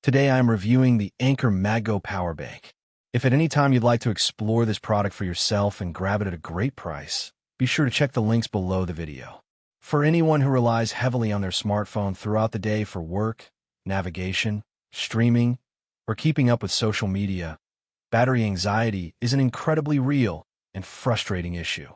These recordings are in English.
Today I am reviewing the Anker MagGo Power Bank. If at any time you'd like to explore this product for yourself and grab it at a great price, be sure to check the links below the video. For anyone who relies heavily on their smartphone throughout the day for work, navigation, streaming, or keeping up with social media, battery anxiety is an incredibly real and frustrating issue.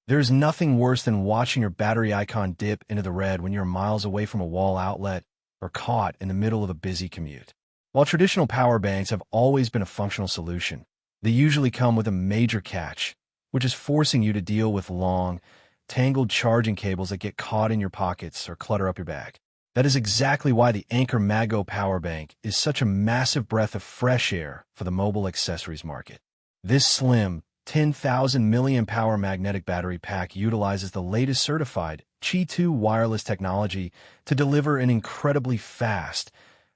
There is nothing worse than watching your battery icon dip into the red when you're miles away from a wall outlet or caught in the middle of a busy commute. While traditional power banks have always been a functional solution, they usually come with a major catch, which is forcing you to deal with long, tangled charging cables that get caught in your pockets or clutter up your bag. That is exactly why the Anker MagGo Power Bank is such a massive breath of fresh air for the mobile accessories market. This slim, 10,000 mAh magnetic battery pack utilizes the latest certified Qi2 wireless technology to deliver an incredibly fast,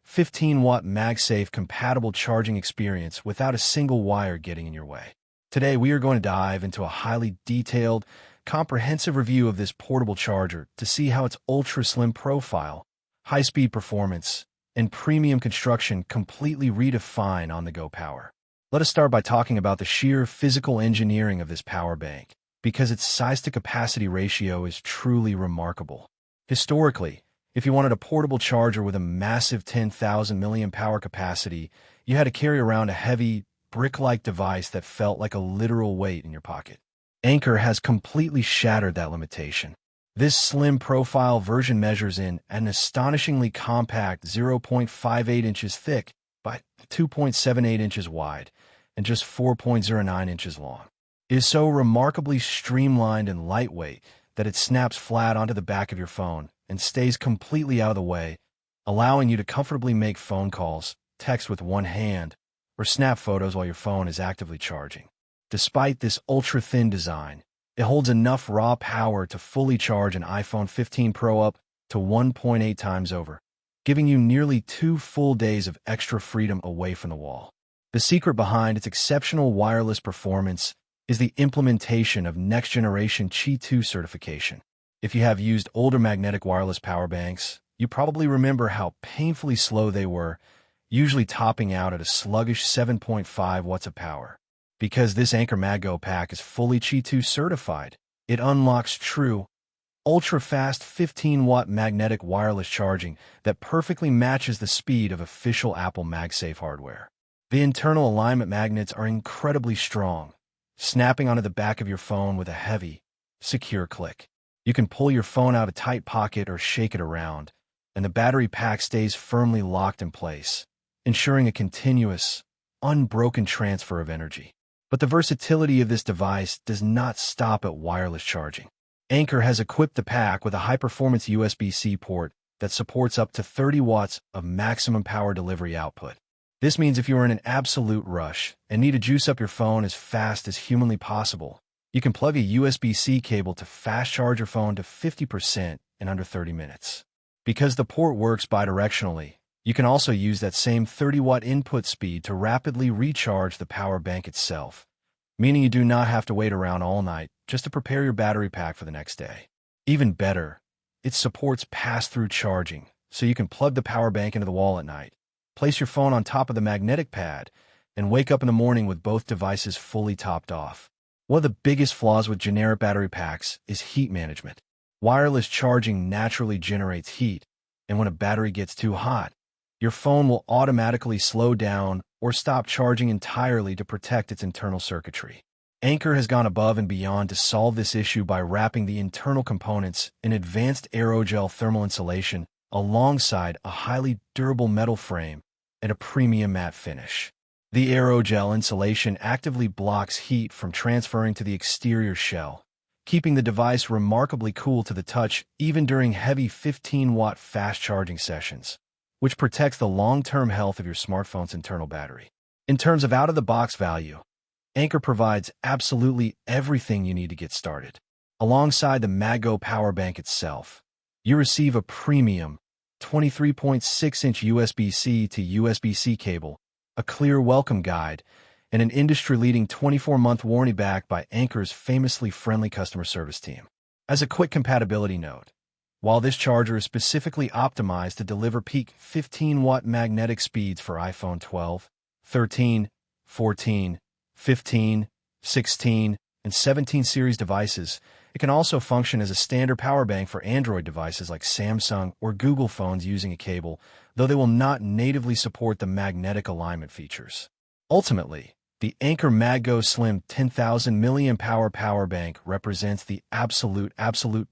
15-watt MagSafe compatible charging experience without a single wire getting in your way. Today, we are going to dive into a highly detailed, comprehensive review of this portable charger to see how its ultra-slim profile, high-speed performance, and premium construction completely redefine on-the-go power. Let us start by talking about the sheer physical engineering of this power bank, because its size-to-capacity ratio is truly remarkable. Historically, if you wanted a portable charger with a massive 10,000 mAh capacity, you had to carry around a heavy, brick-like device that felt like a literal weight in your pocket. Anker has completely shattered that limitation. This slim profile version measures in an astonishingly compact 0.58 inches thick by 2.78 inches wide and just 4.09 inches long. It is so remarkably streamlined and lightweight that it snaps flat onto the back of your phone and stays completely out of the way, allowing you to comfortably make phone calls, text with one hand, or snap photos while your phone is actively charging. Despite this ultra-thin design, it holds enough raw power to fully charge an iPhone 15 Pro up to 1.8 times over, giving you nearly 2 full days of extra freedom away from the wall. The secret behind its exceptional wireless performance is the implementation of next-generation Qi2 certification. If you have used older magnetic wireless power banks, you probably remember how painfully slow they were, usually topping out at a sluggish 7.5 watts of power. Because this Anker MagGo pack is fully Qi2 certified, it unlocks true, ultra-fast 15-watt magnetic wireless charging that perfectly matches the speed of official Apple MagSafe hardware. The internal alignment magnets are incredibly strong, snapping onto the back of your phone with a heavy, secure click. You can pull your phone out of a tight pocket or shake it around, and the battery pack stays firmly locked in place, ensuring a continuous, unbroken transfer of energy. But the versatility of this device does not stop at wireless charging. Anker has equipped the pack with a high-performance USB-C port that supports up to 30 watts of maximum power delivery output. This means if you are in an absolute rush and need to juice up your phone as fast as humanly possible, you can plug a USB-C cable to fast charge your phone to 50% in under 30 minutes. Because the port works bidirectionally, you can also use that same 30-watt input speed to rapidly recharge the power bank itself, meaning you do not have to wait around all night just to prepare your battery pack for the next day. Even better, it supports pass-through charging, so you can plug the power bank into the wall at night, place your phone on top of the magnetic pad, and wake up in the morning with both devices fully topped off. One of the biggest flaws with generic battery packs is heat management. Wireless charging naturally generates heat, and when a battery gets too hot, your phone will automatically slow down or stop charging entirely to protect its internal circuitry. Anker has gone above and beyond to solve this issue by wrapping the internal components in advanced aerogel thermal insulation alongside a highly durable metal frame and a premium matte finish. The aerogel insulation actively blocks heat from transferring to the exterior shell, keeping the device remarkably cool to the touch even during heavy 15-watt fast charging sessions, which protects the long-term health of your smartphone's internal battery. In terms of out-of-the-box value, Anker provides absolutely everything you need to get started. Alongside the MagGo Power Bank itself, you receive a premium 23.6-inch USB-C to USB-C cable, a clear welcome guide, and an industry-leading 24-month warranty backed by Anker's famously friendly customer service team. As a quick compatibility note, While this charger is specifically optimized to deliver peak 15-watt magnetic speeds for iPhone 12, 13, 14, 15, 16, and 17 series devices, it can also function as a standard power bank for Android devices like Samsung or Google phones using a cable, though they will not natively support the magnetic alignment features. Ultimately, the Anker MagGo Slim 10,000 mAh power bank represents the absolute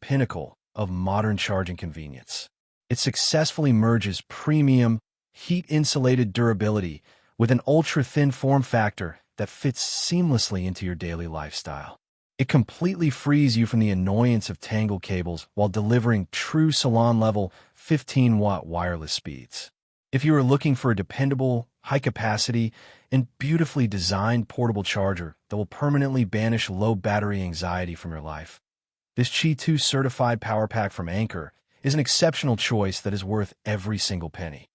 pinnacle of modern charging convenience. It successfully merges premium, heat-insulated durability with an ultra-thin form factor that fits seamlessly into your daily lifestyle. It completely frees you from the annoyance of tangled cables while delivering true salon-level 15-watt wireless speeds. If you are looking for a dependable, high-capacity, and beautifully designed portable charger that will permanently banish low battery anxiety from your life, this Qi2 certified power pack from Anker is an exceptional choice that is worth every single penny.